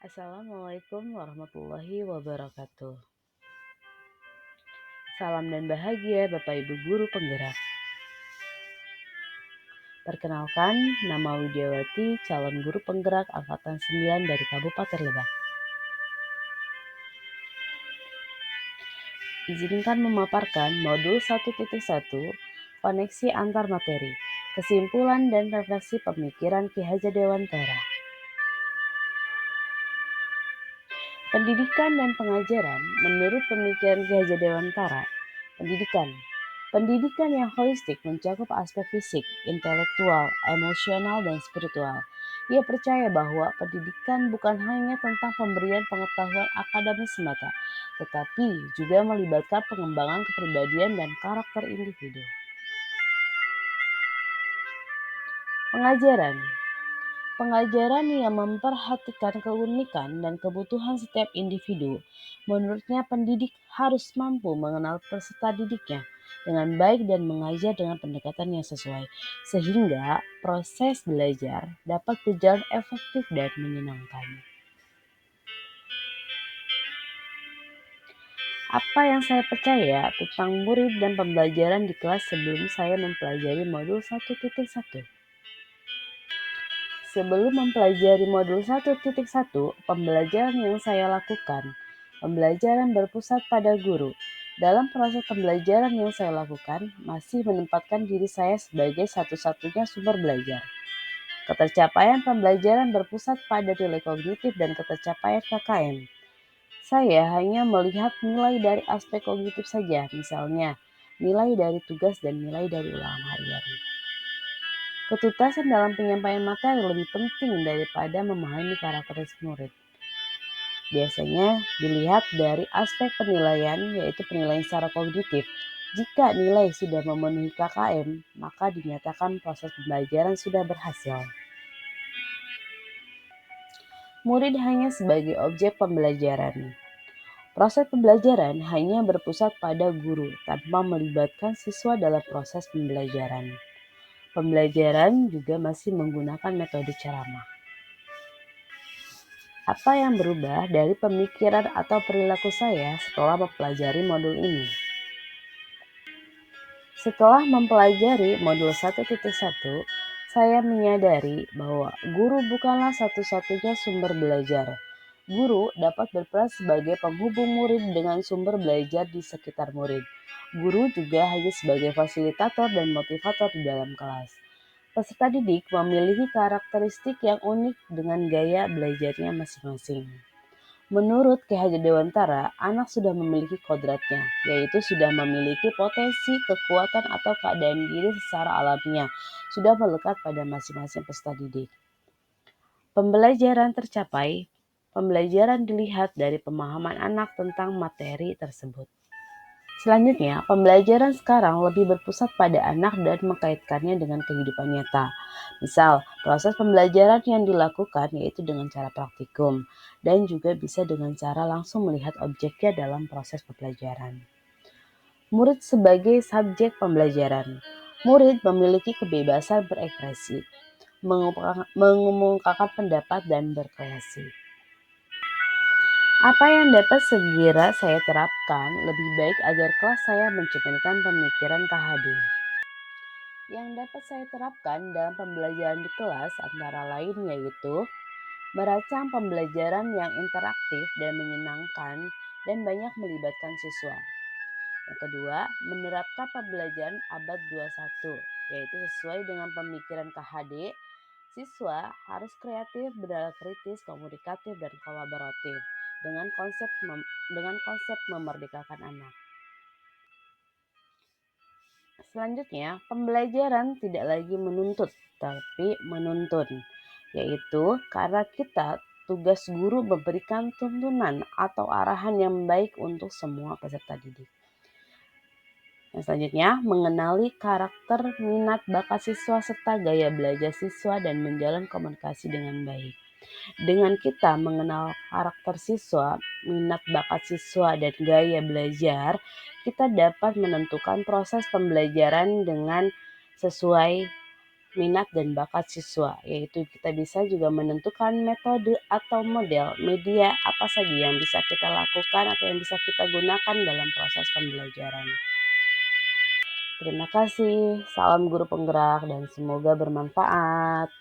Assalamualaikum warahmatullahi wabarakatuh. Salam dan bahagia Bapak Ibu Guru Penggerak. Perkenalkan, nama Widiawati, calon guru penggerak Angkatan 9 dari Kabupaten Lebak. Izinkan memaparkan modul 1.1, koneksi antar materi, kesimpulan dan refleksi pemikiran Ki Hajar Dewantara. Pendidikan dan pengajaran menurut pemikiran Ki Hajar Dewantara, Pendidikan yang holistik mencakup aspek fisik, intelektual, emosional, dan spiritual. Ia percaya bahwa pendidikan bukan hanya tentang pemberian pengetahuan akademis semata, tetapi juga melibatkan pengembangan kepribadian dan karakter individu. Pengajaran yang memperhatikan keunikan dan kebutuhan setiap individu. Menurutnya pendidik harus mampu mengenal peserta didiknya dengan baik dan mengajar dengan pendekatan yang sesuai, sehingga proses belajar dapat berjalan efektif dan menyenangkan. Apa yang saya percaya tentang murid dan pembelajaran di kelas sebelum saya mempelajari modul 1.1? Sebelum mempelajari modul 1.1, pembelajaran yang saya lakukan, pembelajaran berpusat pada guru. Dalam proses pembelajaran yang saya lakukan, masih menempatkan diri saya sebagai satu-satunya sumber belajar. Ketercapaian pembelajaran berpusat pada nilai kognitif dan ketercapaian KKM. Saya hanya melihat nilai dari aspek kognitif saja, misalnya nilai dari tugas dan nilai dari ulangan harian. Ketuntasan dalam penyampaian materi lebih penting daripada memahami karakteristik murid. Biasanya dilihat dari aspek penilaian, yaitu penilaian secara kognitif. Jika nilai sudah memenuhi KKM, maka dinyatakan proses pembelajaran sudah berhasil. Murid hanya sebagai objek pembelajaran. Proses pembelajaran hanya berpusat pada guru tanpa melibatkan siswa dalam proses pembelajaran. Pembelajaran juga masih menggunakan metode ceramah. Apa yang berubah dari pemikiran atau perilaku saya setelah mempelajari modul ini? Setelah mempelajari modul 1.1, saya menyadari bahwa guru bukanlah satu-satunya sumber belajar. Guru dapat berperan sebagai penghubung murid dengan sumber belajar di sekitar murid. Guru juga hanya sebagai fasilitator dan motivator di dalam kelas. Peserta didik memiliki karakteristik yang unik dengan gaya belajarnya masing-masing. Menurut Ki Hajar Dewantara, anak sudah memiliki kodratnya, yaitu sudah memiliki potensi, kekuatan atau keadaan diri secara alamiah, sudah melekat pada masing-masing peserta didik. Pembelajaran tercapai. Pembelajaran dilihat dari pemahaman anak tentang materi tersebut. Selanjutnya, pembelajaran sekarang lebih berpusat pada anak dan mengkaitkannya dengan kehidupan nyata. Misal, proses pembelajaran yang dilakukan yaitu dengan cara praktikum dan juga bisa dengan cara langsung melihat objeknya dalam proses pembelajaran. Murid sebagai subjek pembelajaran. Murid memiliki kebebasan berekspresi, mengumumkakan pendapat dan berkreasi. Apa yang dapat segera saya terapkan lebih baik agar kelas saya mencerminkan pemikiran KHD. Yang dapat saya terapkan dalam pembelajaran di kelas antara lain yaitu merancang pembelajaran yang interaktif dan menyenangkan dan banyak melibatkan siswa. Yang kedua, menerapkan pembelajaran abad 21, yaitu sesuai dengan pemikiran KHD, siswa harus kreatif, bernalar kritis, komunikatif, dan kolaboratif dengan konsep memerdekakan anak. Selanjutnya, pembelajaran tidak lagi menuntut, tapi menuntun, yaitu karena tugas guru memberikan tuntunan atau arahan yang baik untuk semua peserta didik. Yang selanjutnya, mengenali karakter, minat, bakat siswa, serta gaya belajar siswa dan menjalin komunikasi dengan baik. Dengan kita mengenal karakter siswa, minat bakat siswa, dan gaya belajar, kita dapat menentukan proses pembelajaran dengan sesuai minat dan bakat siswa, yaitu kita bisa juga menentukan metode atau model media apa saja yang bisa kita lakukan atau yang bisa kita gunakan dalam proses pembelajaran. Terima kasih, salam guru penggerak dan semoga bermanfaat.